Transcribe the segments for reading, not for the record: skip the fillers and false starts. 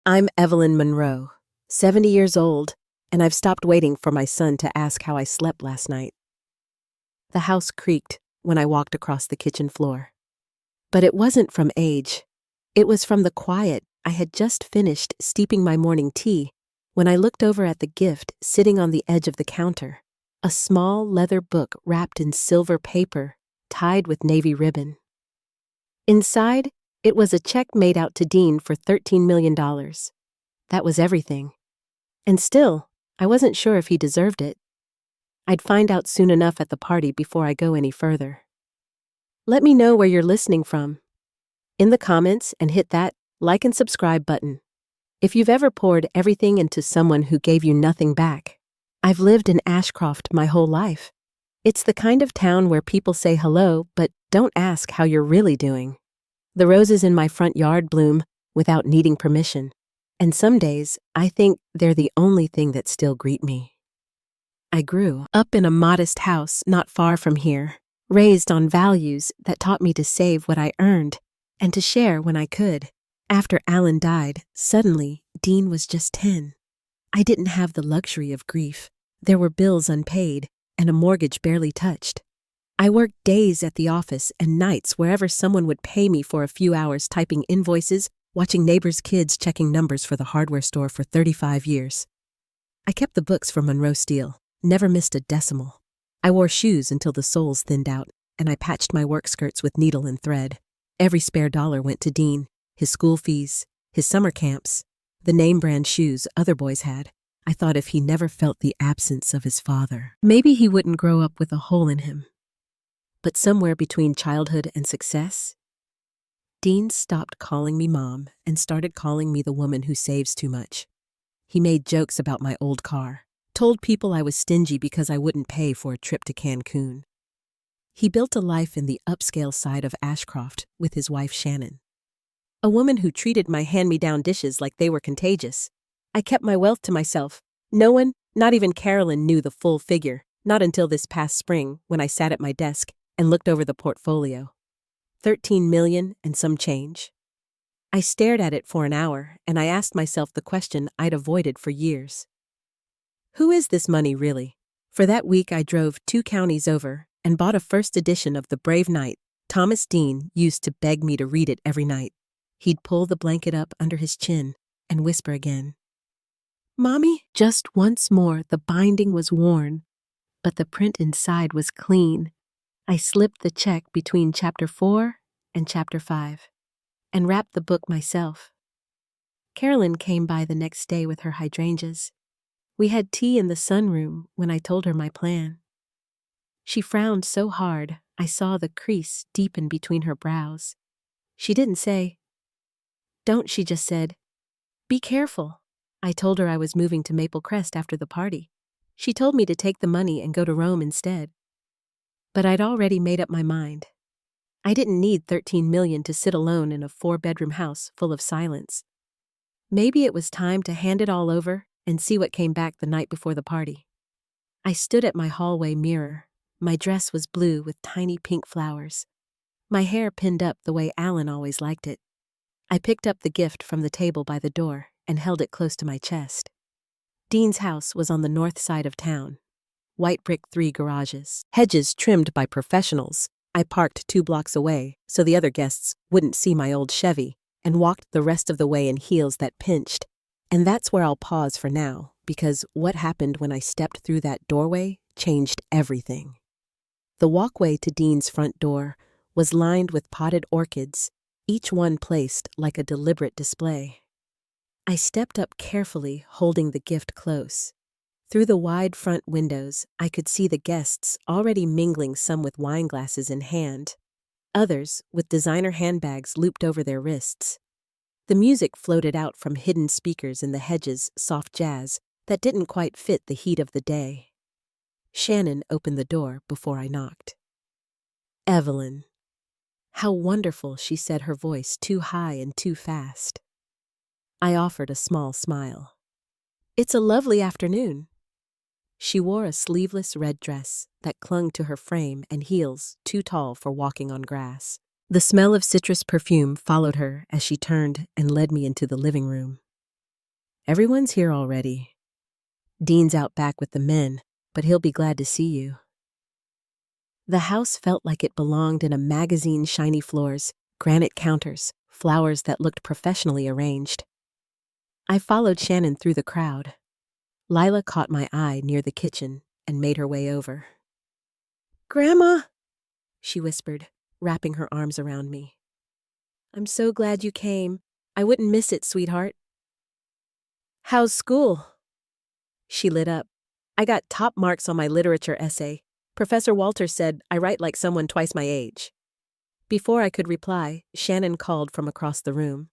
I'm Evelyn Monroe, 70 years old, and I've stopped waiting for my son to ask how I slept last night. The house creaked when I walked across the kitchen floor. But it wasn't from age. It was from the quiet. I had just finished steeping my morning tea when I looked over at the gift sitting on the edge of the counter, a small leather book wrapped in silver paper, tied with navy ribbon. Inside, it was a check made out to Dean for $13 million. That was everything. And still, I wasn't sure if he deserved it. I'd find out soon enough at the party before I go any further. Let me know where you're listening from in the comments and hit that like and subscribe button. If you've ever poured everything into someone who gave you nothing back, I've lived in Ashcroft my whole life. It's the kind of town where people say hello but don't ask how you're really doing. The roses in my front yard bloom without needing permission, and some days I think they're the only thing that still greet me. I grew up in a modest house not far from here, raised on values that taught me to save what I earned and to share when I could. After Alan died, suddenly Dean was just 10. I didn't have the luxury of grief. There were bills unpaid and a mortgage barely touched. I worked days at the office and nights wherever someone would pay me for a few hours typing invoices, watching neighbors' kids checking numbers for the hardware store for 35 years. I kept the books for Monroe Steel, never missed a decimal. I wore shoes until the soles thinned out, and I patched my work skirts with needle and thread. Every spare dollar went to Dean, his school fees, his summer camps, the name-brand shoes other boys had. I thought if he never felt the absence of his father, maybe he wouldn't grow up with a hole in him. But somewhere between childhood and success, Dean stopped calling me Mom and started calling me the woman who saves too much. He made jokes about my old car, told people I was stingy because I wouldn't pay for a trip to Cancun. He built a life in the upscale side of Ashcroft with his wife Shannon, a woman who treated my hand-me-down dishes like they were contagious. I kept my wealth to myself. No one, not even Carolyn, knew the full figure, not until this past spring when I sat at my desk and looked over the portfolio. 13 million and some change. I stared at it for an hour and I asked myself the question I'd avoided for years. Who is this money really? For that week I drove 2 counties over and bought a first edition of The Brave Knight. Thomas Dean used to beg me to read it every night. He'd pull the blanket up under his chin and whisper again, "Mommy?" Just once more the binding was worn, but the print inside was clean. I slipped the check between Chapter 4 and Chapter 5 and wrapped the book myself. Carolyn came by the next day with her hydrangeas. We had tea in the sunroom when I told her my plan. She frowned so hard I saw the crease deepen between her brows. She didn't say, "Don't," she just said, "Be careful." I told her I was moving to Maple Crest after the party. She told me to take the money and go to Rome instead. But I'd already made up my mind. I didn't need 13 million to sit alone in a 4-bedroom house full of silence. Maybe it was time to hand it all over and see what came back the night before the party. I stood at my hallway mirror. My dress was blue with tiny pink flowers. My hair pinned up the way Alan always liked it. I picked up the gift from the table by the door and held it close to my chest. Dean's house was on the north side of town. White brick 3 garages, hedges trimmed by professionals. I parked 2 blocks away so the other guests wouldn't see my old Chevy and walked the rest of the way in heels that pinched. And that's where I'll pause for now, because what happened when I stepped through that doorway changed everything. The walkway to Dean's front door was lined with potted orchids, each one placed like a deliberate display. I stepped up carefully, holding the gift close. Through the wide front windows, I could see the guests already mingling, some with wine glasses in hand, others with designer handbags looped over their wrists. The music floated out from hidden speakers in the hedges, soft jazz that didn't quite fit the heat of the day. Shannon opened the door before I knocked. "Evelyn." "How wonderful," she said, her voice too high and too fast. I offered a small smile. "It's a lovely afternoon." She wore a sleeveless red dress that clung to her frame and heels too tall for walking on grass. The smell of citrus perfume followed her as she turned and led me into the living room. Everyone's here already. Dean's out back with the men, but he'll be glad to see you. The house felt like it belonged in a magazine, shiny floors, granite counters, flowers that looked professionally arranged. I followed Shannon through the crowd. Lila caught my eye near the kitchen and made her way over. "Grandma," she whispered, wrapping her arms around me. "I'm so glad you came. I wouldn't miss it, sweetheart." "How's school?" She lit up. "I got top marks on my literature essay. Professor Walter said I write like someone twice my age." Before I could reply, Shannon called from across the room.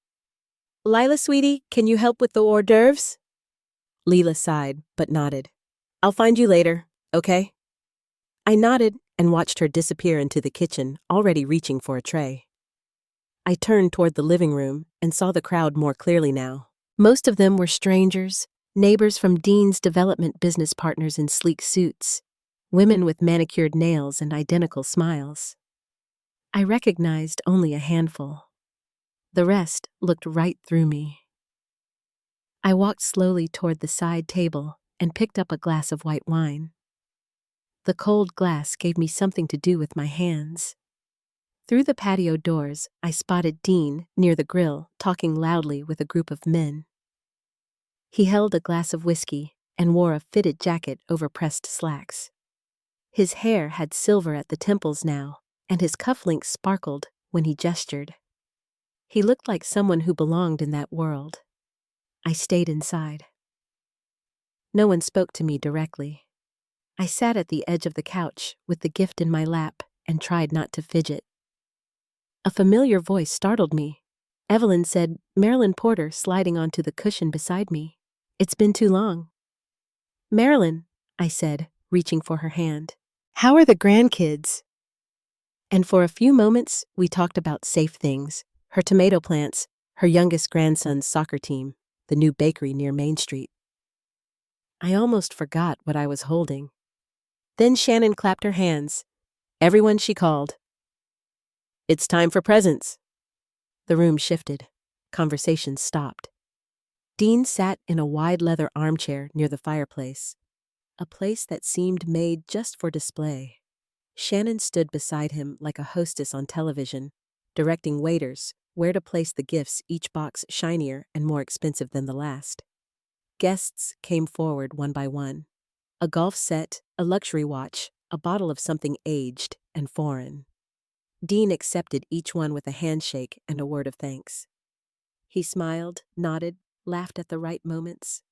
"Lila, sweetie, can you help with the hors d'oeuvres?" Leela sighed, but nodded. "I'll find you later, okay?" I nodded and watched her disappear into the kitchen, already reaching for a tray. I turned toward the living room and saw the crowd more clearly now. Most of them were strangers, neighbors from Dean's development business partners in sleek suits, women with manicured nails and identical smiles. I recognized only a handful. The rest looked right through me. I walked slowly toward the side table and picked up a glass of white wine. The cold glass gave me something to do with my hands. Through the patio doors, I spotted Dean near the grill, talking loudly with a group of men. He held a glass of whiskey and wore a fitted jacket over pressed slacks. His hair had silver at the temples now, and his cufflinks sparkled when he gestured. He looked like someone who belonged in that world. I stayed inside. No one spoke to me directly. I sat at the edge of the couch with the gift in my lap and tried not to fidget. A familiar voice startled me. Evelyn said, "Marilyn Porter," sliding onto the cushion beside me. "It's been too long." "Marilyn," I said, reaching for her hand. "How are the grandkids?" And for a few moments, we talked about safe things, her tomato plants, her youngest grandson's soccer team, the new bakery near Main Street. I almost forgot what I was holding. Then Shannon clapped her hands. "Everyone," she called. "It's time for presents." The room shifted. Conversation stopped. Dean sat in a wide leather armchair near the fireplace, a place that seemed made just for display. Shannon stood beside him like a hostess on television, directing waiters where to place the gifts, each box shinier and more expensive than the last. Guests came forward one by one. A golf set, a luxury watch, a bottle of something aged and foreign. Dean accepted each one with a handshake and a word of thanks. He smiled, nodded, laughed at the right moments.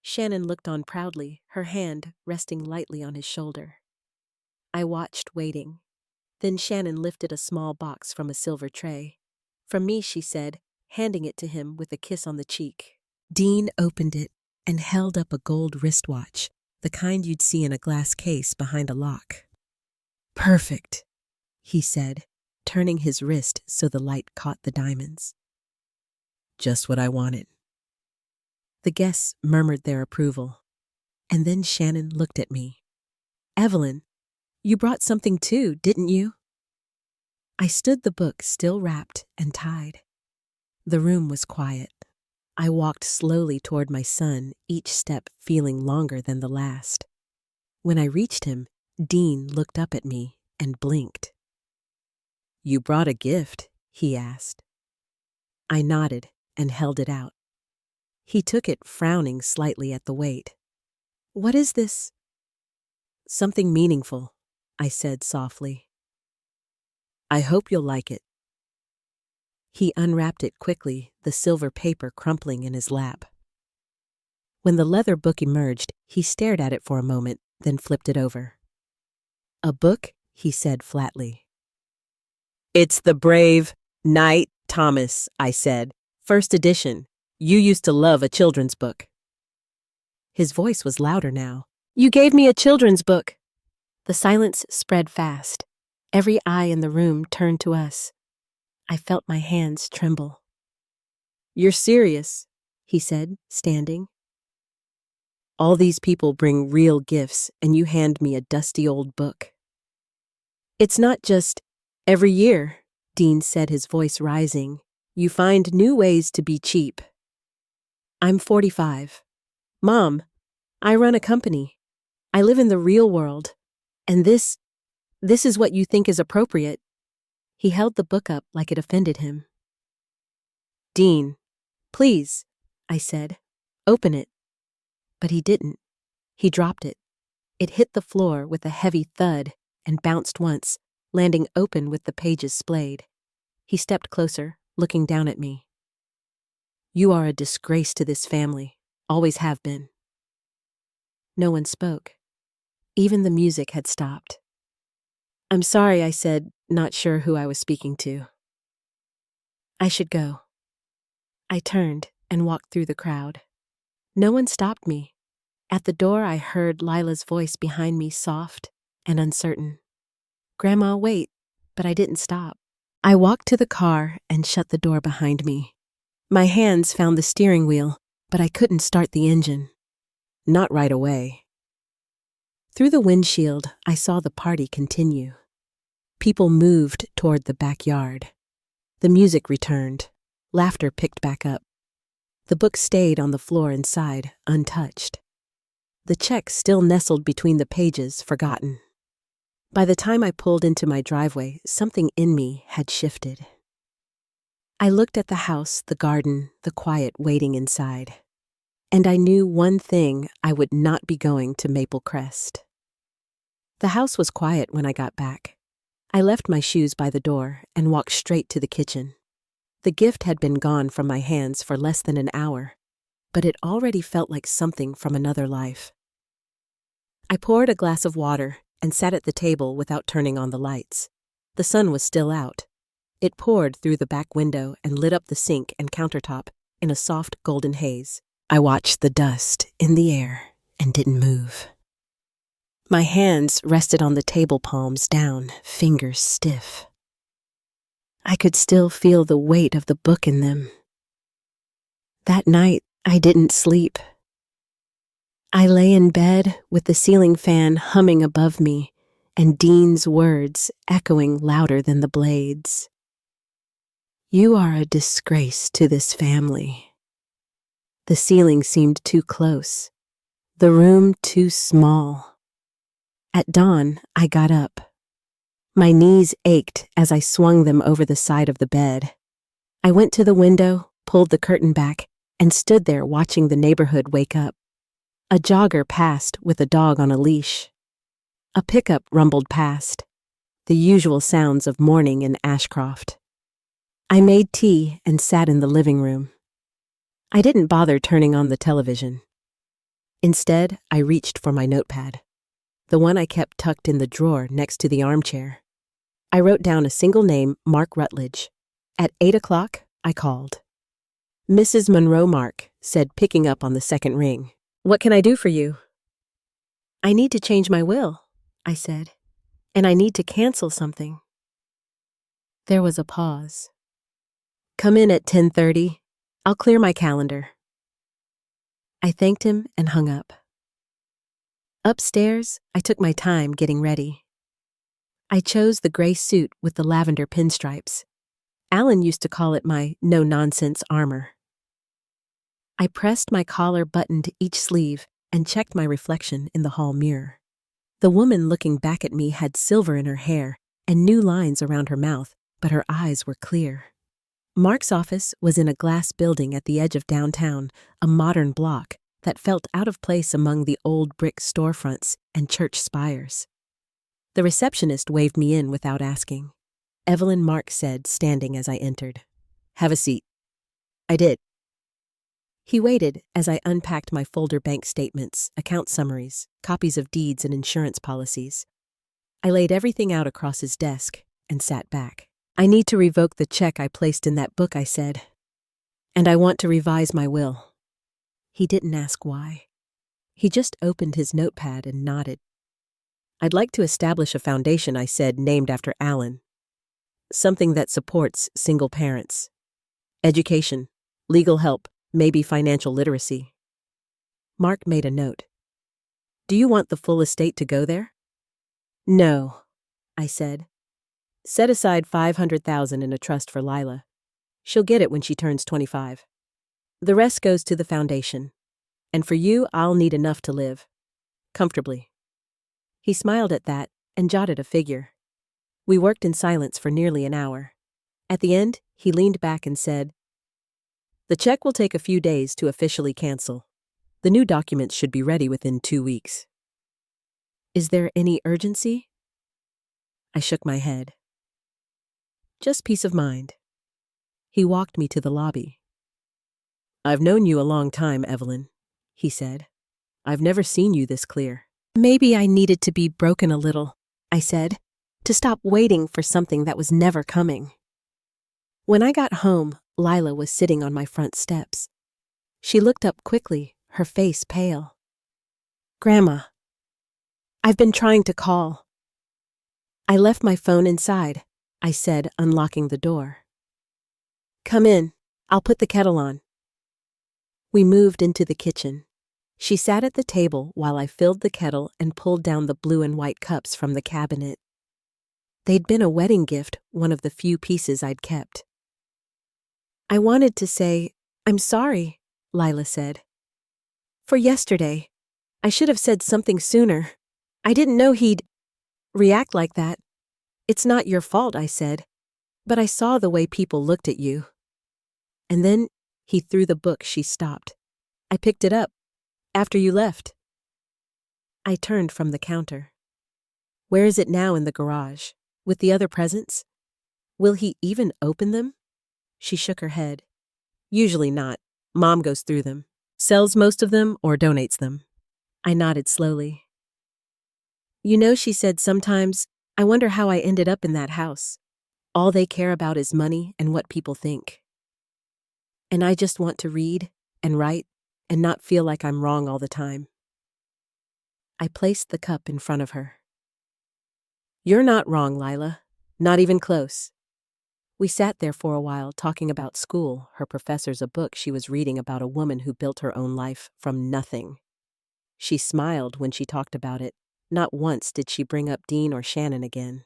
Shannon looked on proudly, her hand resting lightly on his shoulder. I watched, waiting. Then Shannon lifted a small box from a silver tray. "From me," she said, handing it to him with a kiss on the cheek. Dean opened it and held up a gold wristwatch, the kind you'd see in a glass case behind a lock. "Perfect," he said, turning his wrist so the light caught the diamonds. "Just what I wanted." The guests murmured their approval. And then Shannon looked at me. "Evelyn, you brought something too, didn't you?" I stood the book still wrapped and tied. The room was quiet. I walked slowly toward my son, each step feeling longer than the last. When I reached him, Dean looked up at me and blinked. "You brought a gift?" he asked. I nodded and held it out. He took it, frowning slightly at the weight. "What is this?" "Something meaningful," I said softly. "I hope you'll like it." He unwrapped it quickly, the silver paper crumpling in his lap. When the leather book emerged, he stared at it for a moment, then flipped it over. "A book?" he said flatly. "It's The Brave Knight Thomas," I said. "First edition. You used to love a children's book." His voice was louder now. "You gave me a children's book." The silence spread fast. Every eye in the room turned to us. I felt my hands tremble. "You're serious," he said, standing. "All these people bring real gifts, and you hand me a dusty old book." "It's not just every year," Dean said, his voice rising. "You find new ways to be cheap." I'm 45. Mom, I run a company. I live in the real world. And this is what you think is appropriate. He held the book up like it offended him. Dean, please, I said, open it. But he didn't. He dropped it. It hit the floor with a heavy thud and bounced once, landing open with the pages splayed. He stepped closer, looking down at me. You are a disgrace to this family, always have been. No one spoke. Even the music had stopped. I'm sorry, I said, not sure who I was speaking to. I should go. I turned and walked through the crowd. No one stopped me. At the door, I heard Lila's voice behind me, soft and uncertain. Grandma, wait, but I didn't stop. I walked to the car and shut the door behind me. My hands found the steering wheel, but I couldn't start the engine. Not right away. Through the windshield, I saw the party continue. People moved toward the backyard. The music returned. Laughter picked back up. The book stayed on the floor inside, untouched. The check still nestled between the pages, forgotten. By the time I pulled into my driveway, something in me had shifted. I looked at the house, the garden, the quiet waiting inside. And I knew one thing: I would not be going to Maple Crest. The house was quiet when I got back. I left my shoes by the door and walked straight to the kitchen. The gift had been gone from my hands for less than an hour, but it already felt like something from another life. I poured a glass of water and sat at the table without turning on the lights. The sun was still out. It poured through the back window and lit up the sink and countertop in a soft golden haze. I watched the dust in the air and didn't move. My hands rested on the table palms down, fingers stiff. I could still feel the weight of the book in them. That night, I didn't sleep. I lay in bed with the ceiling fan humming above me and Dean's words echoing louder than the blades. You are a disgrace to this family. The ceiling seemed too close, the room too small. At dawn, I got up. My knees ached as I swung them over the side of the bed. I went to the window, pulled the curtain back, and stood there watching the neighborhood wake up. A jogger passed with a dog on a leash. A pickup rumbled past, the usual sounds of morning in Ashcroft. I made tea and sat in the living room. I didn't bother turning on the television. Instead, I reached for my notepad, the one I kept tucked in the drawer next to the armchair. I wrote down a single name, Mark Rutledge. At 8 o'clock, I called. Mrs. Monroe, Mark said, picking up on the second ring. What can I do for you? I need to change my will, I said, and I need to cancel something. There was a pause. Come in at 10:30. I'll clear my calendar. I thanked him and hung up. Upstairs, I took my time getting ready. I chose the gray suit with the lavender pinstripes. Alan used to call it my no-nonsense armor. I pressed my collar button to each sleeve and checked my reflection in the hall mirror. The woman looking back at me had silver in her hair and new lines around her mouth, but her eyes were clear. Mark's office was in a glass building at the edge of downtown, a modern block that felt out of place among the old brick storefronts and church spires. The receptionist waved me in without asking. Evelyn, Mark said, standing as I entered. Have a seat. I did. He waited as I unpacked my folder bank statements, account summaries, copies of deeds and insurance policies. I laid everything out across his desk and sat back. I need to revoke the check I placed in that book, I said. And I want to revise my will. He didn't ask why. He just opened his notepad and nodded. I'd like to establish a foundation, I said, named after Alan. Something that supports single parents. Education, legal help, maybe financial literacy. Mark made a note. Do you want the full estate to go there? No, I said. Set aside $500,000 in a trust for Lila. She'll get it when she turns 25. The rest goes to the foundation. And for you, I'll need enough to live. Comfortably. He smiled at that and jotted a figure. We worked in silence for nearly an hour. At the end, he leaned back and said, "The check will take a few days to officially cancel. The new documents should be ready within 2 weeks." "Is there any urgency?" I shook my head. "Just peace of mind." He walked me to the lobby. "I've known you a long time, Evelyn," he said. "I've never seen you this clear." "Maybe I needed to be broken a little," I said, "to stop waiting for something that was never coming." When I got home, Lila was sitting on my front steps. She looked up quickly, her face pale. "Grandma, I've been trying to call." "I left my phone inside," I said, unlocking the door. "Come in. I'll put the kettle on." We moved into the kitchen. She sat at the table while I filled the kettle and pulled down the blue and white cups from the cabinet. They'd been a wedding gift, one of the few pieces I'd kept. "I wanted to say, I'm sorry," Lila said. "For yesterday. I should have said something sooner. I didn't know he'd react like that." "It's not your fault," I said, "but I saw the way people looked at you." And then he threw the book. She stopped. "I picked it up after you left." I turned from the counter. "Where is it now? In the garage, with the other presents? Will he even open them?" She shook her head. "Usually not. Mom goes through them, sells most of them or donates them." I nodded slowly. "You know," she said, "sometimes I wonder how I ended up in that house. All they care about is money and what people think. And I just want to read and write and not feel like I'm wrong all the time." I placed the cup in front of her. "You're not wrong, Lila. Not even close." We sat there for a while talking about school, her professors, a book she was reading about a woman who built her own life from nothing. She smiled when she talked about it. Not once did she bring up Dean or Shannon again.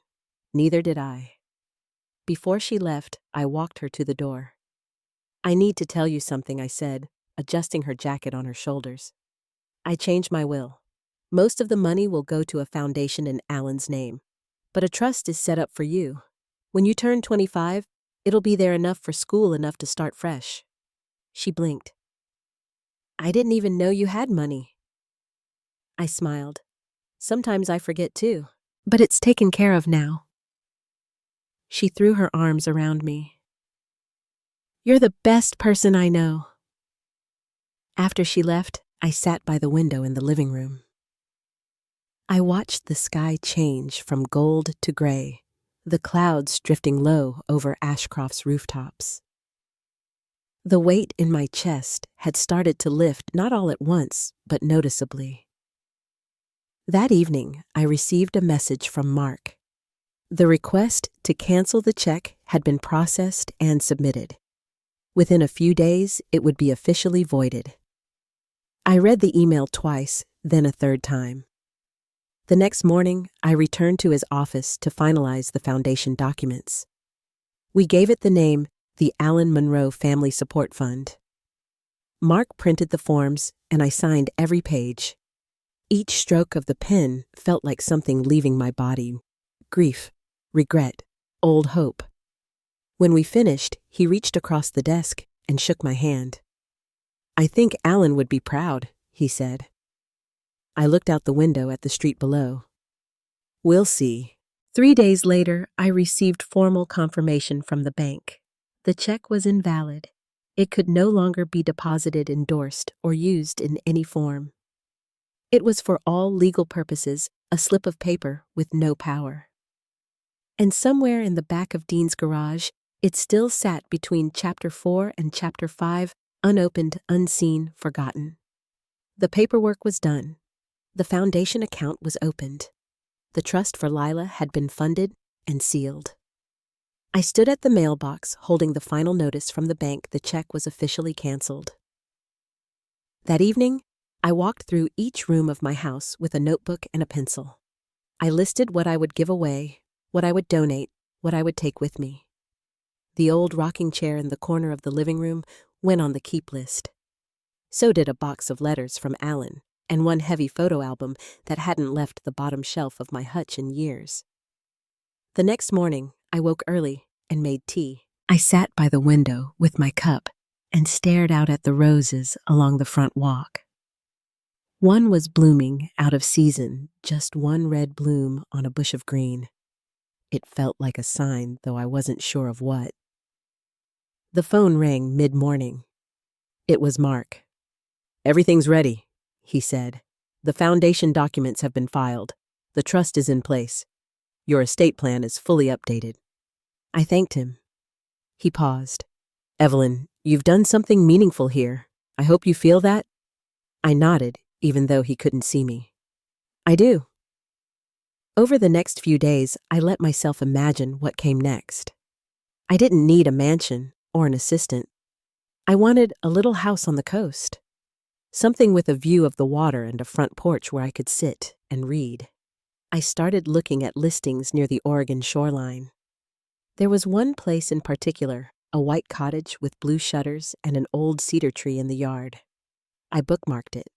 Neither did I. Before she left, I walked her to the door. "I need to tell you something," I said, adjusting her jacket on her shoulders. "I changed my will. Most of the money will go to a foundation in Alan's name, but a trust is set up for you. When you turn 25, it'll be there enough for school, enough to start fresh." She blinked. "I didn't even know you had money." I smiled. "Sometimes I forget too. But it's taken care of now." She threw her arms around me. "You're the best person I know." After she left, I sat by the window in the living room. I watched the sky change from gold to gray, the clouds drifting low over Ashcroft's rooftops. The weight in my chest had started to lift, not all at once, but noticeably. That evening, I received a message from Mark. The request to cancel the check had been processed and submitted. Within a few days, it would be officially voided. I read the email twice, then a third time. The next morning, I returned to his office to finalize the foundation documents. We gave it the name, the Allen Monroe Family Support Fund. Mark printed the forms, and I signed every page. Each stroke of the pen felt like something leaving my body. Grief, regret, old hope. When we finished, he reached across the desk and shook my hand. "I think Alan would be proud," he said. I looked out the window at the street below. "We'll see." 3 days later, I received formal confirmation from the bank. The check was invalid. It could no longer be deposited, endorsed, or used in any form. It was for all legal purposes a slip of paper with no power. And somewhere in the back of Dean's garage, it still sat between Chapter 4 and Chapter 5, unopened, unseen, forgotten. The paperwork was done. The foundation account was opened. The trust for Lila had been funded and sealed. I stood at the mailbox holding the final notice from the bank. The check was officially canceled. That evening, I walked through each room of my house with a notebook and a pencil. I listed what I would give away, what I would donate, what I would take with me. The old rocking chair in the corner of the living room went on the keep list. So did a box of letters from Alan and one heavy photo album that hadn't left the bottom shelf of my hutch in years. The next morning, I woke early and made tea. I sat by the window with my cup and stared out at the roses along the front walk. One was blooming out of season, just one red bloom on a bush of green. It felt like a sign, though I wasn't sure of what. The phone rang mid-morning. It was Mark. "Everything's ready," he said. "The foundation documents have been filed. The trust is in place. Your estate plan is fully updated." I thanked him. He paused. "Evelyn, you've done something meaningful here. I hope you feel that?" I nodded, even though he couldn't see me. "I do." Over the next few days, I let myself imagine what came next. I didn't need a mansion or an assistant. I wanted a little house on the coast. Something with a view of the water and a front porch where I could sit and read. I started looking at listings near the Oregon shoreline. There was one place in particular, a white cottage with blue shutters and an old cedar tree in the yard. I bookmarked it.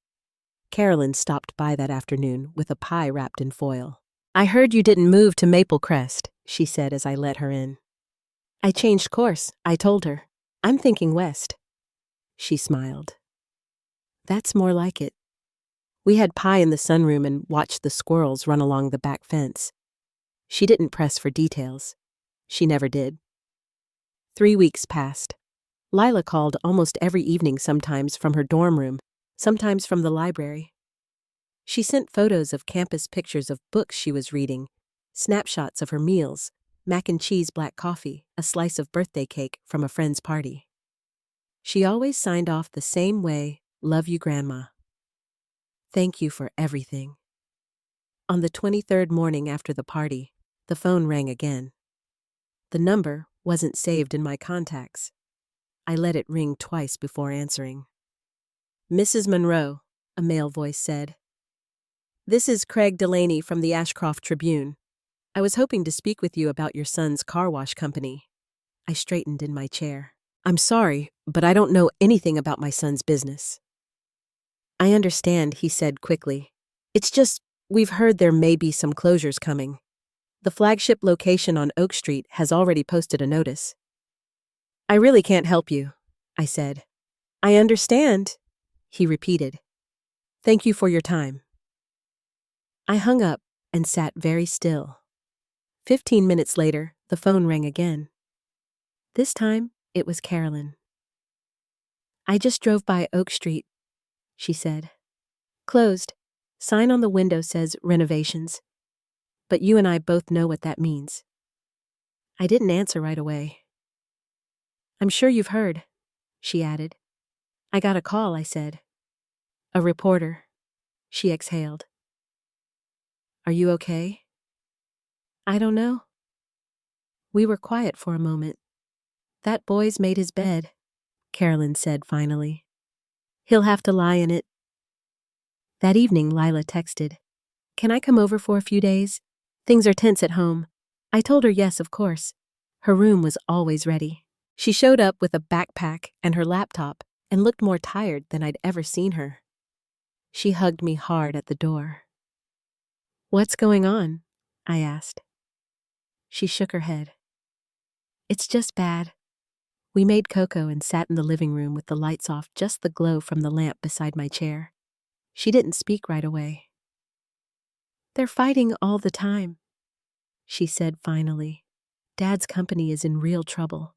Carolyn stopped by that afternoon with a pie wrapped in foil. "I heard you didn't move to Maple Crest," she said as I let her in. "I changed course," I told her. "I'm thinking west." She smiled. "That's more like it." We had pie in the sunroom and watched the squirrels run along the back fence. She didn't press for details. She never did. 3 weeks passed. Lila called almost every evening, sometimes from her dorm room, sometimes from the library. She sent photos of campus pictures of books she was reading, snapshots of her meals, mac and cheese black coffee, a slice of birthday cake from a friend's party. She always signed off the same way, "Love you, Grandma." Thank you for everything. On the 23rd morning after the party, the phone rang again. The number wasn't saved in my contacts. I let it ring twice before answering. "Mrs. Monroe," a male voice said. "This is Craig Delaney from the Ashcroft Tribune. I was hoping to speak with you about your son's car wash company." I straightened in my chair. "I'm sorry, but I don't know anything about my son's business." "I understand," he said quickly. "It's just, we've heard there may be some closures coming. The flagship location on Oak Street has already posted a notice." "I really can't help you," I said. "I understand," he repeated. "Thank you for your time." I hung up and sat very still. 15 minutes later, the phone rang again. This time, it was Carolyn. "I just drove by Oak Street," she said. "Closed. Sign on the window says renovations. But you and I both know what that means." I didn't answer right away. "I'm sure you've heard," she added. "I got a call," I said. "A reporter," she exhaled. "Are you okay?" "I don't know." We were quiet for a moment. "That boy's made his bed," Carolyn said finally. "He'll have to lie in it." That evening, Lila texted, "Can I come over for a few days? Things are tense at home." I told her yes, of course. Her room was always ready. She showed up with a backpack and her laptop and looked more tired than I'd ever seen her. She hugged me hard at the door. "What's going on?" I asked. She shook her head. "It's just bad." We made cocoa and sat in the living room with the lights off, just the glow from the lamp beside my chair. She didn't speak right away. "They're fighting all the time," she said finally. "Dad's company is in real trouble.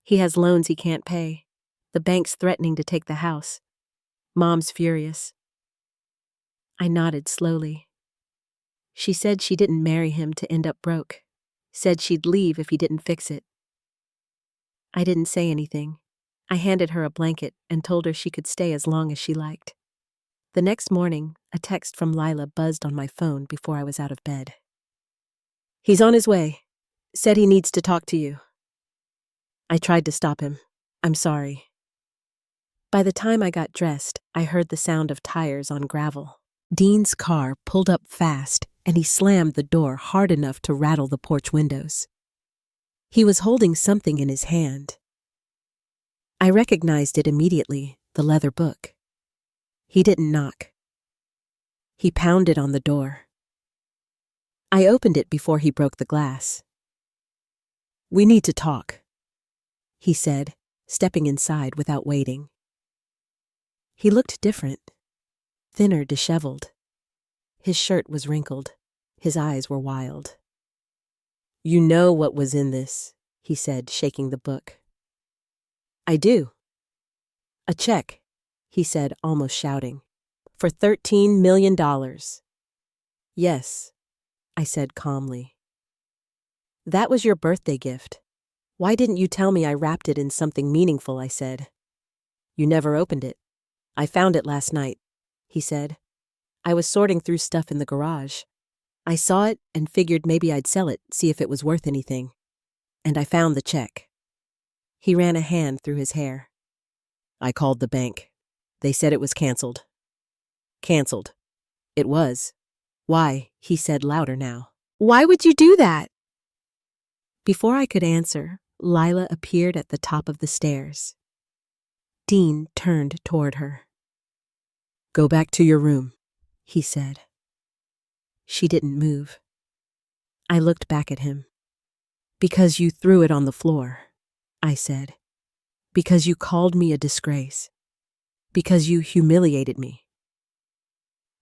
He has loans he can't pay. The bank's threatening to take the house. Mom's furious." I nodded slowly. She said she didn't marry him to end up broke. Said she'd leave if he didn't fix it. I didn't say anything. I handed her a blanket and told her she could stay as long as she liked. The next morning, a text from Lila buzzed on my phone before I was out of bed. "He's on his way. Said he needs to talk to you." I tried to stop him. "I'm sorry." By the time I got dressed, I heard the sound of tires on gravel. Dean's car pulled up fast, and he slammed the door hard enough to rattle the porch windows. He was holding something in his hand. I recognized it immediately, the leather book. He didn't knock. He pounded on the door. I opened it before he broke the glass. "We need to talk," he said, stepping inside without waiting. He looked different, thinner, disheveled. His shirt was wrinkled. His eyes were wild. "You know what was in this," he said, shaking the book. "I do." "A check," he said, almost shouting, "for $13 million. "Yes," I said calmly. "That was your birthday gift. Why didn't you tell me I wrapped it in something meaningful?" I said. "You never opened it." "I found it last night," he said. "I was sorting through stuff in the garage. I saw it and figured maybe I'd sell it, see if it was worth anything. And I found the check." He ran a hand through his hair. "I called the bank. They said it was canceled." "Canceled." "It was." "Why?" he said louder now. "Why would you do that?" Before I could answer, Lila appeared at the top of the stairs. Dean turned toward her. "Go back to your room," he said. She didn't move. I looked back at him. "Because you threw it on the floor," I said. "Because you called me a disgrace. Because you humiliated me."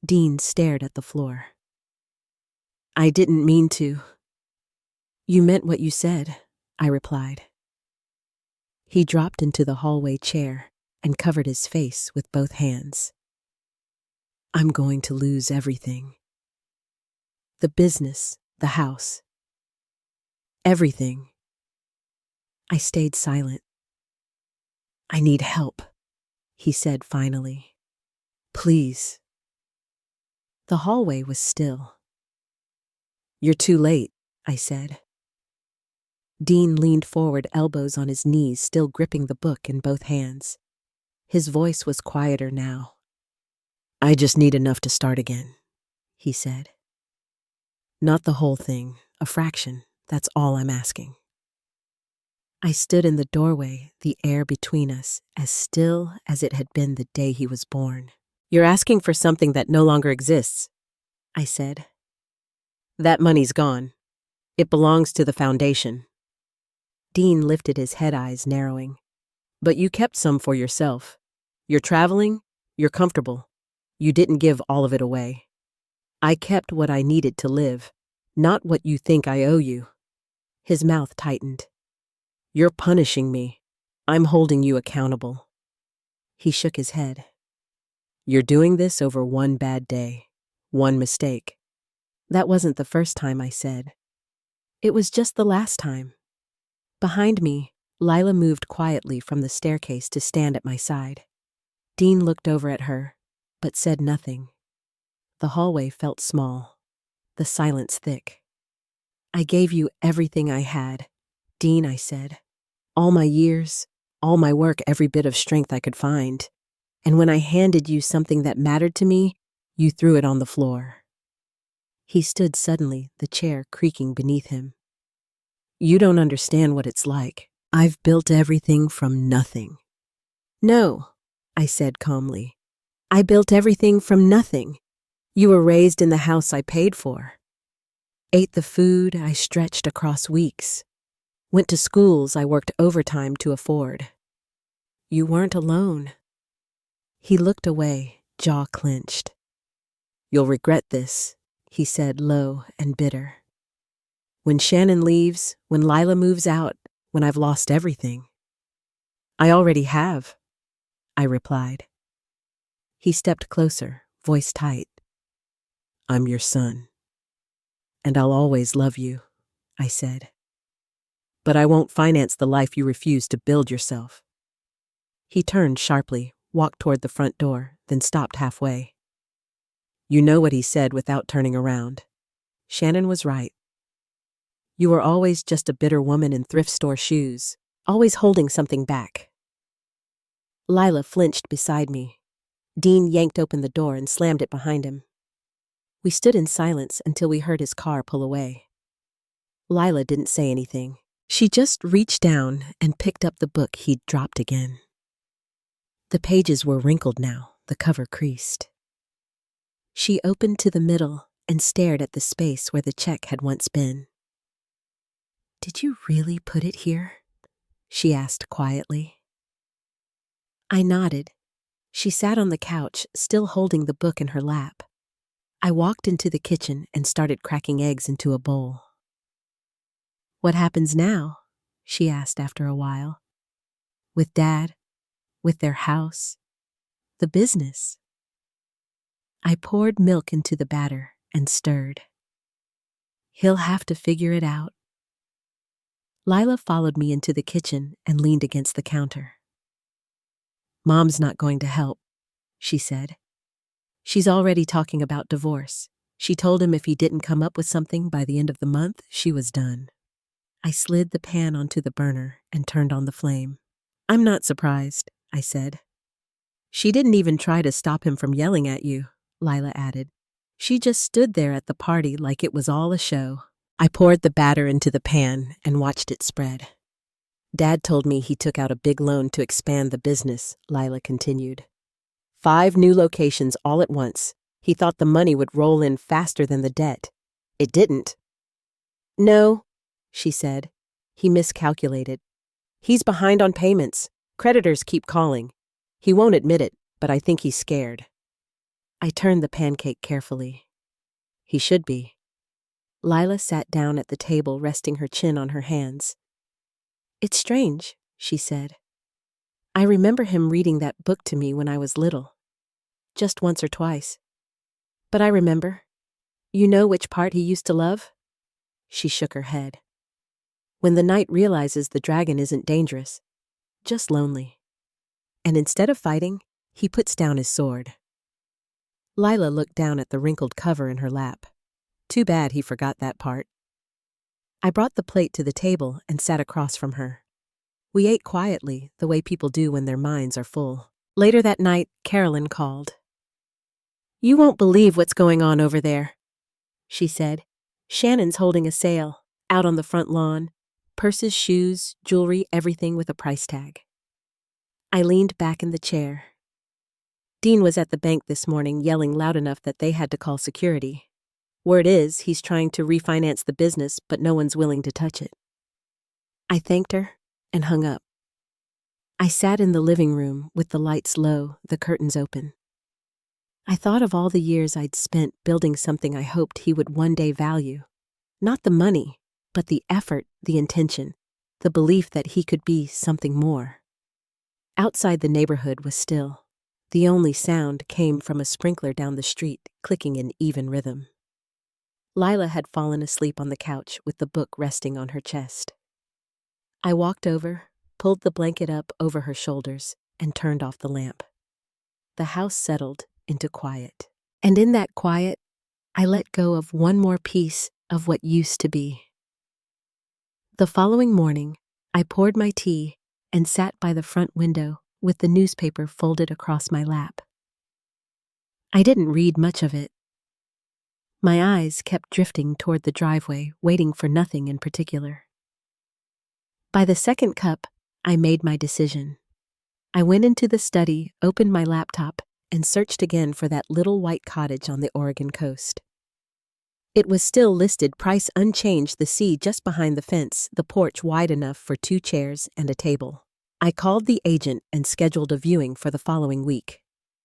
Dean stared at the floor. "I didn't mean to." "You meant what you said," I replied. He dropped into the hallway chair and covered his face with both hands. "I'm going to lose everything. The business, the house. Everything." I stayed silent. "I need help," he said finally. "Please." The hallway was still. "You're too late," I said. Dean leaned forward, elbows on his knees, still gripping the book in both hands. His voice was quieter now. "I just need enough to start again," he said. "Not the whole thing, a fraction, that's all I'm asking." I stood in the doorway, the air between us, as still as it had been the day he was born. "You're asking for something that no longer exists," I said. "That money's gone. It belongs to the foundation." Dean lifted his head, eyes narrowing. "But you kept some for yourself. You're traveling, you're comfortable. You didn't give all of it away. I kept what I needed to live, not what you think I owe you." His mouth tightened. "You're punishing me. I'm holding you accountable." He shook his head. "You're doing this over one bad day, one mistake." "That wasn't the first time," I said. "It was just the last time." Behind me, Lila moved quietly from the staircase to stand at my side. Dean looked over at her, but said nothing. The hallway felt small, the silence thick. "I gave you everything I had, Dean," I said. "All my years, all my work, every bit of strength I could find. And when I handed you something that mattered to me, you threw it on the floor." He stood suddenly, the chair creaking beneath him. "You don't understand what it's like. I've built everything from nothing." "No," I said calmly. "I built everything from nothing. You were raised in the house I paid for. Ate the food I stretched across weeks. Went to schools I worked overtime to afford. You weren't alone." He looked away, jaw clenched. "You'll regret this," he said, low and bitter. "When Shannon leaves, when Lila moves out, when I've lost everything." "I already have," I replied. He stepped closer, voice tight. "I'm your son. And I'll always love you," I said. "But I won't finance the life you refuse to build yourself." He turned sharply, walked toward the front door, then stopped halfway. You know what he said without turning around. Shannon was right. You were always just a bitter woman in thrift store shoes, always holding something back. Lila flinched beside me. Dean yanked open the door and slammed it behind him. We stood in silence until we heard his car pull away. Lila didn't say anything, She just reached down and picked up the book he'd dropped again. The pages were wrinkled now, the cover creased. She opened to the middle and stared at the space where the check had once been. "Did you really put it here?" she asked quietly. I nodded. She sat on the couch, still holding the book in her lap. I walked into the kitchen and started cracking eggs into a bowl. "What happens now?" she asked after a while. "With Dad? With their house? The business?" I poured milk into the batter and stirred. "He'll have to figure it out." Lila followed me into the kitchen and leaned against the counter. "Mom's not going to help," she said. "She's already talking about divorce. She told him if he didn't come up with something by the end of the month, she was done." I slid the pan onto the burner and turned on the flame. "I'm not surprised," I said. "She didn't even try to stop him from yelling at you," Lila added. "She just stood there at the party like it was all a show." I poured the batter into the pan and watched it spread. "Dad told me he took out a big loan to expand the business," Lila continued. 5 new locations all at once. He thought the money would roll in faster than the debt. It didn't. "No," she said. "He miscalculated. He's behind on payments. Creditors keep calling. He won't admit it, but I think he's scared." I turned the pancake carefully. "He should be." Lila sat down at the table, resting her chin on her hands. "It's strange," she said. "I remember him reading that book to me when I was little. Just once or twice. But I remember. You know which part he used to love?" She shook her head. "When the knight realizes the dragon isn't dangerous, just lonely. And instead of fighting, he puts down his sword." Lila looked down at the wrinkled cover in her lap. Too bad he forgot that part. I brought the plate to the table and sat across from her. We ate quietly, the way people do when their minds are full. Later that night, Carolyn called. "You won't believe what's going on over there," she said. "Shannon's holding a sale, out on the front lawn. Purses, shoes, jewelry, everything with a price tag." I leaned back in the chair. "Dean was at the bank this morning yelling loud enough that they had to call security. Word is, he's trying to refinance the business, but no one's willing to touch it." I thanked her and hung up. I sat in the living room with the lights low, the curtains open. I thought of all the years I'd spent building something I hoped he would one day value. Not the money, but the effort, the intention, the belief that he could be something more. Outside the neighborhood was still. The only sound came from a sprinkler down the street, clicking in even rhythm. Lila had fallen asleep on the couch with the book resting on her chest. I walked over, pulled the blanket up over her shoulders, and turned off the lamp. The house settled into quiet. And in that quiet, I let go of one more piece of what used to be. The following morning, I poured my tea and sat by the front window with the newspaper folded across my lap. I didn't read much of it. My eyes kept drifting toward the driveway, waiting for nothing in particular. By the second cup, I made my decision. I went into the study, opened my laptop, and searched again for that little white cottage on the Oregon coast. It was still listed, price unchanged, the sea just behind the fence, the porch wide enough for 2 chairs and a table. I called the agent and scheduled a viewing for the following week.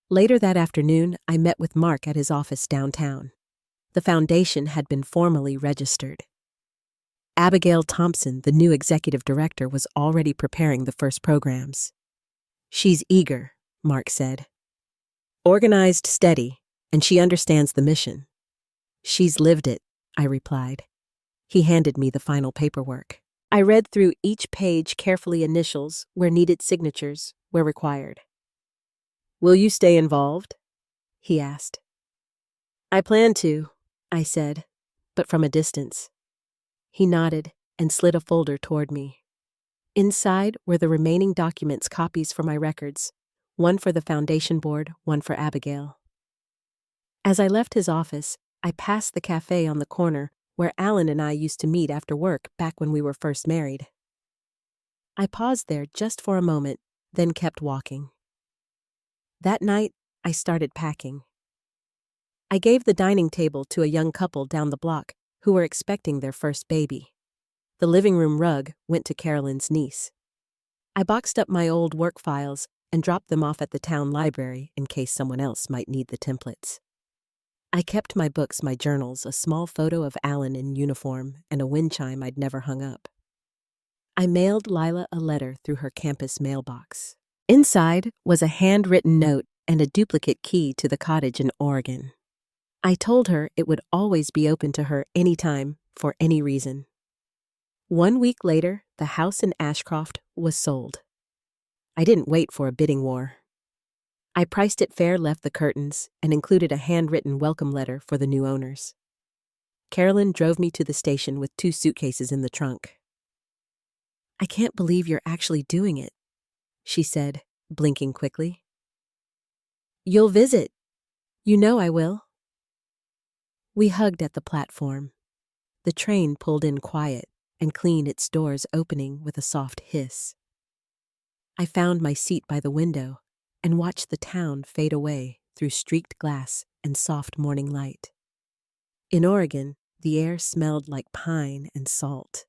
Later that afternoon, I met with Mark at his office downtown. The foundation had been formally registered. Abigail Thompson, the new executive director, was already preparing the first programs. "She's eager," Mark said. "Organized, steady, and she understands the mission." "She's lived it," I replied. He handed me the final paperwork. I read through each page carefully, initials, where needed, signatures, where required. "Will you stay involved?" he asked. "I plan to," I said, but from a distance. He nodded and slid a folder toward me. Inside were the remaining documents, copies for my records, one for the foundation board, one for Abigail. As I left his office, I passed the cafe on the corner where Alan and I used to meet after work back when we were first married. I paused there just for a moment, then kept walking. That night, I started packing. I gave the dining table to a young couple down the block who were expecting their first baby. The living room rug went to Carolyn's niece. I boxed up my old work files and dropped them off at the town library in case someone else might need the templates. I kept my books, my journals, a small photo of Alan in uniform, and a wind chime I'd never hung up. I mailed Lila a letter through her campus mailbox. Inside was a handwritten note and a duplicate key to the cottage in Oregon. I told her it would always be open to her anytime, for any reason. 1 week later, the house in Ashcroft was sold. I didn't wait for a bidding war. I priced it fair, left the curtains, and included a handwritten welcome letter for the new owners. Carolyn drove me to the station with 2 suitcases in the trunk. "I can't believe you're actually doing it," she said, blinking quickly. "You'll visit. You know I will." We hugged at the platform. The train pulled in quiet and clean, its doors opening with a soft hiss. I found my seat by the window and watched the town fade away through streaked glass and soft morning light. In Oregon, the air smelled like pine and salt.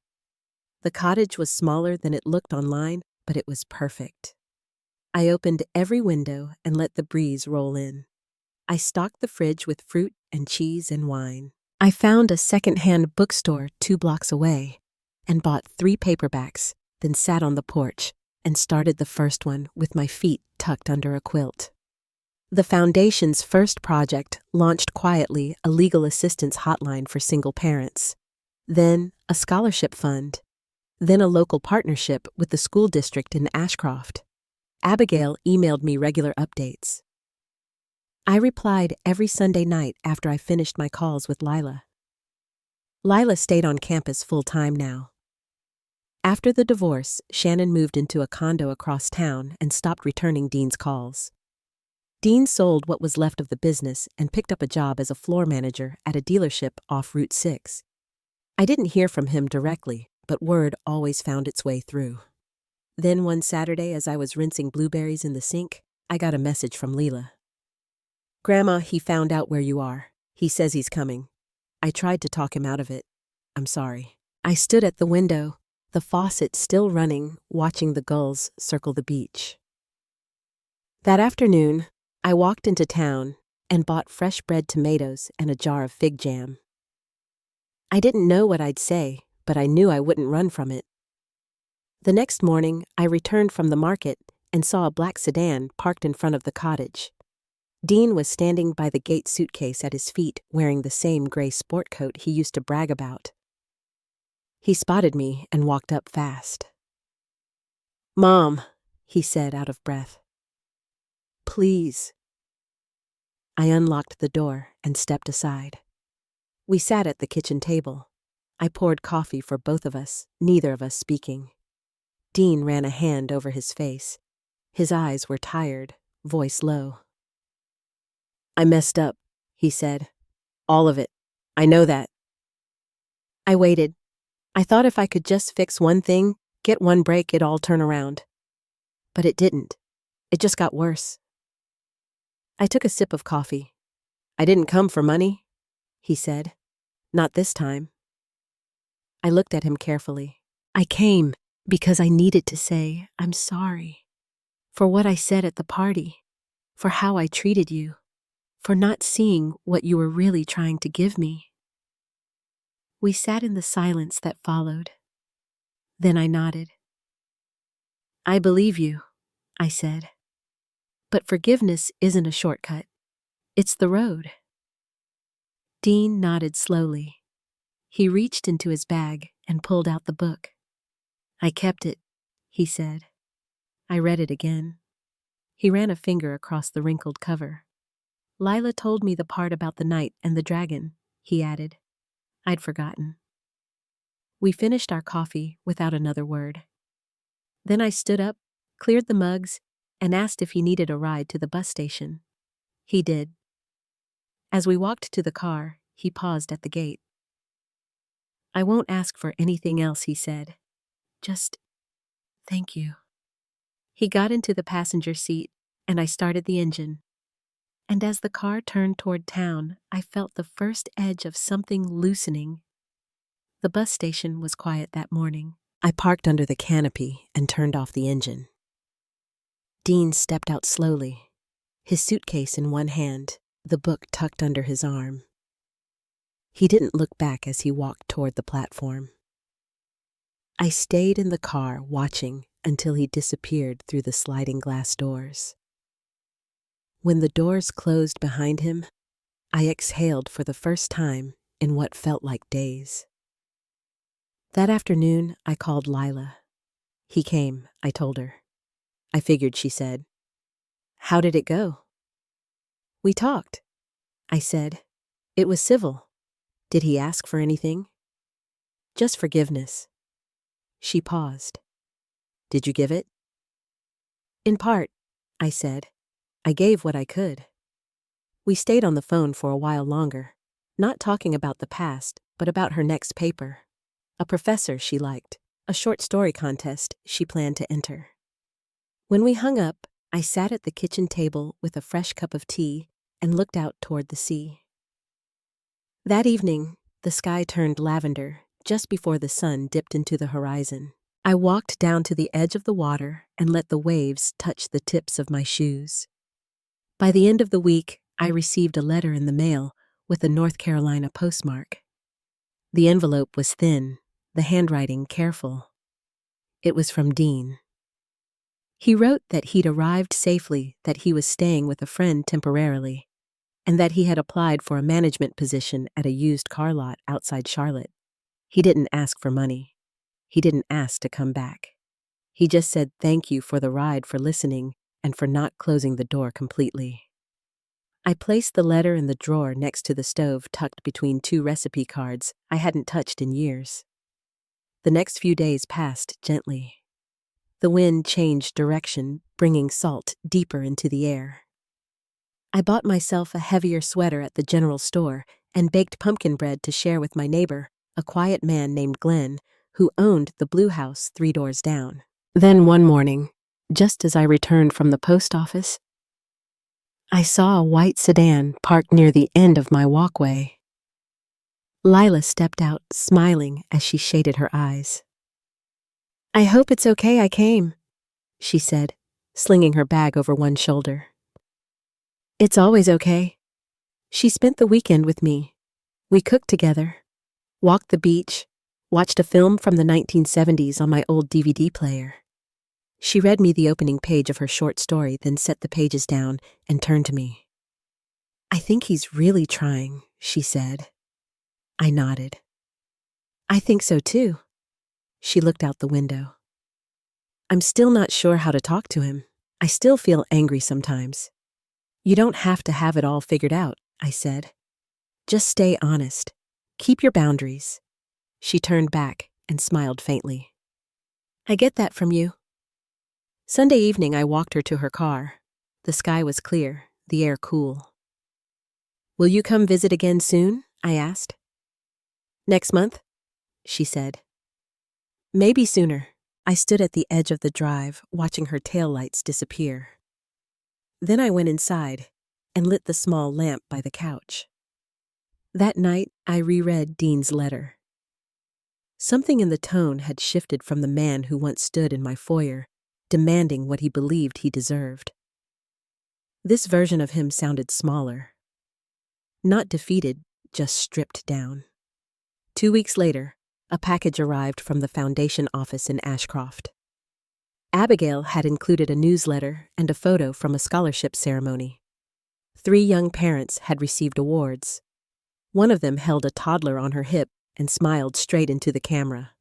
The cottage was smaller than it looked online, but it was perfect. I opened every window and let the breeze roll in. I stocked the fridge with fruit and cheese and wine. I found a second-hand bookstore 2 blocks away and bought 3 paperbacks, then sat on the porch and started the first one with my feet tucked under a quilt. The Foundation's first project launched quietly a legal assistance hotline for single parents, then a scholarship fund, then a local partnership with the school district in Ashcroft. Abigail emailed me regular updates. I replied every Sunday night after I finished my calls with Lila. Lila stayed on campus full-time now. After the divorce, Shannon moved into a condo across town and stopped returning Dean's calls. Dean sold what was left of the business and picked up a job as a floor manager at a dealership off Route 6. I didn't hear from him directly, but word always found its way through. Then one Saturday, as I was rinsing blueberries in the sink, I got a message from Leela. "Grandma, he found out where you are. He says he's coming. I tried to talk him out of it. I'm sorry." I stood at the window, the faucet still running, watching the gulls circle the beach. That afternoon, I walked into town and bought fresh bred tomatoes and a jar of fig jam. I didn't know what I'd say, but I knew I wouldn't run from it. The next morning, I returned from the market and saw a black sedan parked in front of the cottage. Dean was standing by the gate, suitcase at his feet, wearing the same gray sport coat he used to brag about. He spotted me and walked up fast. "Mom," he said out of breath. "Please." I unlocked the door and stepped aside. We sat at the kitchen table. I poured coffee for both of us, neither of us speaking. Dean ran a hand over his face. His eyes were tired, voice low. "I messed up," he said. "All of it. I know that." I waited. I thought if I could just fix one thing, get one break, it'd all turn around. But it didn't. It just got worse. I took a sip of coffee. "I didn't come for money," he said. "Not this time." I looked at him carefully. "I came because I needed to say I'm sorry. For what I said at the party. For how I treated you. For not seeing what you were really trying to give me." We sat in the silence that followed. Then I nodded. "I believe you," I said. "But forgiveness isn't a shortcut. It's the road." Dean nodded slowly. He reached into his bag and pulled out the book. "I kept it," he said. I read it again. He ran a finger across the wrinkled cover. "Lila told me the part about the knight and the dragon," he added. I'd forgotten. We finished our coffee without another word. Then I stood up, cleared the mugs, and asked if he needed a ride to the bus station. He did. As we walked to the car, he paused at the gate. "I won't ask for anything else," he said. "Just Thank you. He got into the passenger seat, and I started the engine. And as the car turned toward town, I felt the first edge of something loosening. The bus station was quiet that morning. I parked under the canopy and turned off the engine. Dean stepped out slowly, his suitcase in one hand, the book tucked under his arm. He didn't look back as he walked toward the platform. I stayed in the car watching until he disappeared through the sliding glass doors. When the doors closed behind him, I exhaled for the first time in what felt like days. That afternoon, I called Lila. He came, I told her. I figured, she said. How did it go? We talked. I said. It was civil. Did he ask for anything? Just forgiveness. She paused. Did you give it? In part, I said. I gave what I could. We stayed on the phone for a while longer, not talking about the past, but about her next paper. A professor she liked, a short story contest she planned to enter. When we hung up, I sat at the kitchen table with a fresh cup of tea and looked out toward the sea. That evening, the sky turned lavender just before the sun dipped into the horizon. I walked down to the edge of the water and let the waves touch the tips of my shoes. By the end of the week, I received a letter in the mail with a North Carolina postmark. The envelope was thin, the handwriting careful. It was from Dean. He wrote that he'd arrived safely, that he was staying with a friend temporarily, and that he had applied for a management position at a used car lot outside Charlotte. He didn't ask for money. He didn't ask to come back. He just said thank you for the ride, for listening, and for not closing the door completely. I placed the letter in the drawer next to the stove, tucked between two recipe cards I hadn't touched in years. The next few days passed gently. The wind changed direction, bringing salt deeper into the air. I bought myself a heavier sweater at the general store and baked pumpkin bread to share with my neighbor, a quiet man named Glenn, who owned the blue house 3 doors down. Then one morning, just as I returned from the post office, I saw a white sedan parked near the end of my walkway. Lila stepped out, smiling as she shaded her eyes. I hope it's okay I came, she said, slinging her bag over one shoulder. It's always okay. She spent the weekend with me. We cooked together, walked the beach, watched a film from the 1970s on my old DVD player. She read me the opening page of her short story, then set the pages down and turned to me. I think he's really trying, she said. I nodded. I think so too. She looked out the window. I'm still not sure how to talk to him. I still feel angry sometimes. You don't have to have it all figured out, I said. Just stay honest. Keep your boundaries. She turned back and smiled faintly. I get that from you. Sunday evening, I walked her to her car. The sky was clear, the air cool. Will you come visit again soon? I asked. Next month, she said. Maybe sooner. I stood at the edge of the drive, watching her taillights disappear. Then I went inside and lit the small lamp by the couch. That night, I reread Dean's letter. Something in the tone had shifted from the man who once stood in my foyer, demanding what he believed he deserved. This version of him sounded smaller. Not defeated, just stripped down. 2 weeks later, a package arrived from the foundation office in Ashcroft. Abigail had included a newsletter and a photo from a scholarship ceremony. 3 young parents had received awards. One of them held a toddler on her hip and smiled straight into the camera.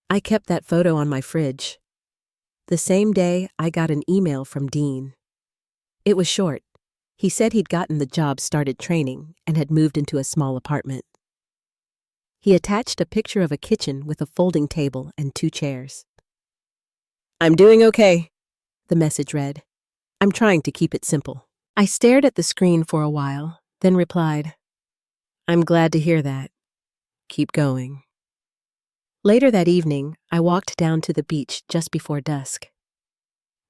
I kept that photo on my fridge. The same day, I got an email from Dean. It was short. He said he'd gotten the job, started training, and had moved into a small apartment. He attached a picture of a kitchen with a folding table and 2 chairs. I'm doing okay, the message read. I'm trying to keep it simple. I stared at the screen for a while, then replied, I'm glad to hear that. Keep going. Later that evening, I walked down to the beach just before dusk.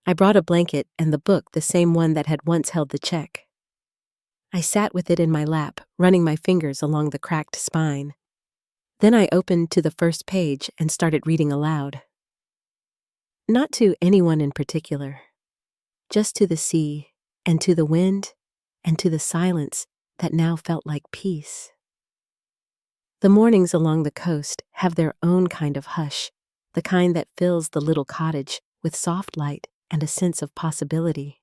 I brought a blanket and the book, the same one that had once held the check. I sat with it in my lap, running my fingers along the cracked spine. Then I opened to the first page and started reading aloud. Not to anyone in particular, just to the sea, and to the wind, and to the silence that now felt like peace. The mornings along the coast have their own kind of hush, the kind that fills the little cottage with soft light and a sense of possibility.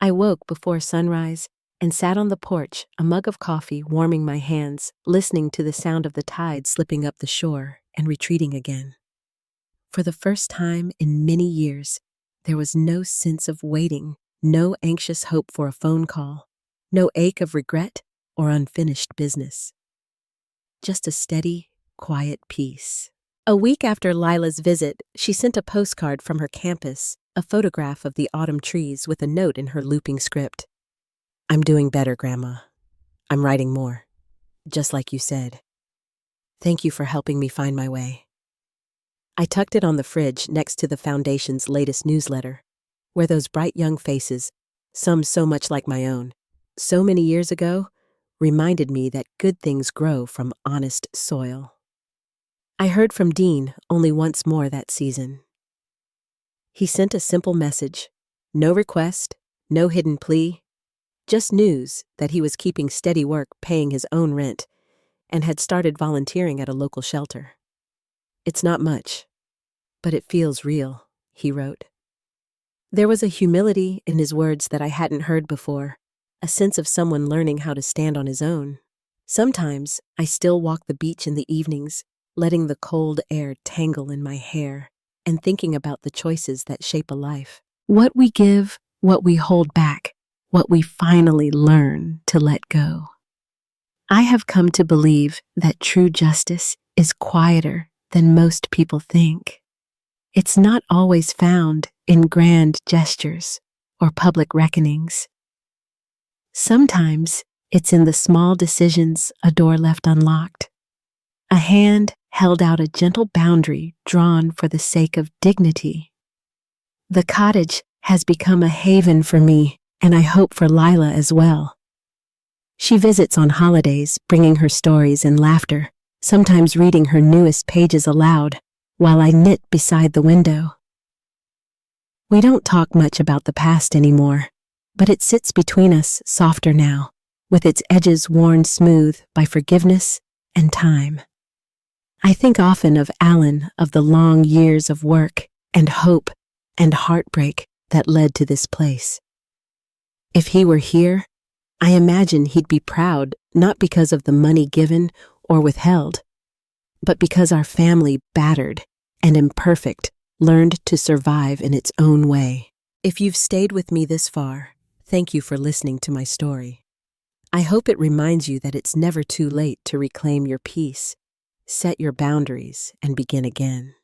I woke before sunrise and sat on the porch, a mug of coffee warming my hands, listening to the sound of the tide slipping up the shore and retreating again. For the first time in many years, there was no sense of waiting, no anxious hope for a phone call, no ache of regret or unfinished business. Just a steady, quiet peace. A week after Lila's visit, she sent a postcard from her campus, a photograph of the autumn trees with a note in her looping script. "I'm doing better, Grandma. I'm writing more. Just like you said. Thank you for helping me find my way." I tucked it on the fridge next to the Foundation's latest newsletter, where those bright young faces, some so much like my own, so many years ago, reminded me that good things grow from honest soil. I heard from Dean only once more that season. He sent a simple message, no request, no hidden plea, just news that he was keeping steady work paying his own rent and had started volunteering at a local shelter. "It's not much, but it feels real," he wrote. There was a humility in his words that I hadn't heard before, a sense of someone learning how to stand on his own. Sometimes I still walk the beach in the evenings, letting the cold air tangle in my hair and thinking about the choices that shape a life. What we give, what we hold back, what we finally learn to let go. I have come to believe that true justice is quieter than most people think. It's not always found in grand gestures or public reckonings. Sometimes it's in the small decisions, a door left unlocked, a hand held out, a gentle boundary drawn for the sake of dignity. The cottage has become a haven for me, and I hope for Lila as well. She visits on holidays, bringing her stories and laughter, sometimes reading her newest pages aloud, while I knit beside the window. We don't talk much about the past anymore, but it sits between us softer now, with its edges worn smooth by forgiveness and time. I think often of Alan, of the long years of work and hope and heartbreak that led to this place. If he were here, I imagine he'd be proud, not because of the money given or withheld, but because our family, battered and imperfect, learned to survive in its own way. If you've stayed with me this far, thank you for listening to my story. I hope it reminds you that it's never too late to reclaim your peace, set your boundaries, and begin again.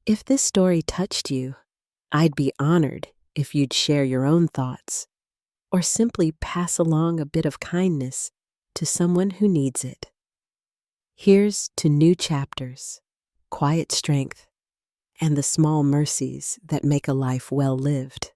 If this story touched you, I'd be honored if you'd share your own thoughts, or simply pass along a bit of kindness to someone who needs it. Here's to new chapters, quiet strength, and the small mercies that make a life well lived.